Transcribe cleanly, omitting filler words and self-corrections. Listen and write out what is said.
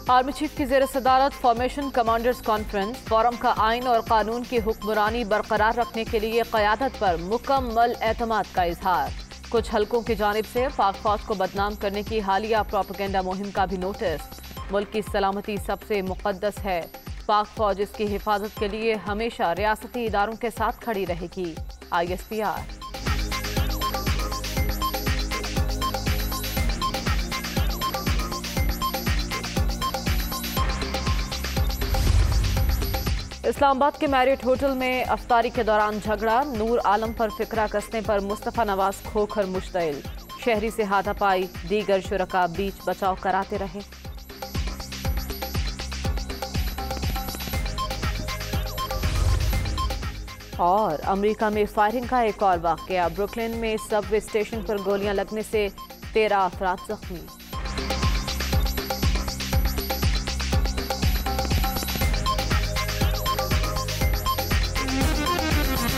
Army chief की ज़ेर सदारत फॉर्मेशन कमांडर्स कॉन्फ्रेंस। फोरम का आइन और कानून की हुक्मरानी बरकरार रखने के लिए क़यादत पर मुकम्मल एतमाद का इजहार। कुछ हलकों की जानिब से पाक फौज को बदनाम करने की हालिया प्रोपेगेंडा मुहिम का भी नोटिस। मुल्क की सलामती सबसे मुक़द्दस है, पाक फौज इसकी हिफाजत के लिए हमेशा रियासती इदारों के साथ खड़ी रहेगी। ISPR। इस्लामाबाद के मैरियट होटल में अफ्तारी के दौरान झगड़ा। नूर आलम पर फिक्रा कसने पर मुस्तफ़ा नवाज खोकर मुश्तइल। शहरी से हाथापाई, दीगर शुरका बीच बचाव कराते रहे। और अमेरिका में फायरिंग का एक और वाकया। ब्रुकलिन में सबवे स्टेशन पर गोलियां लगने से 13 अफराद जख्मी।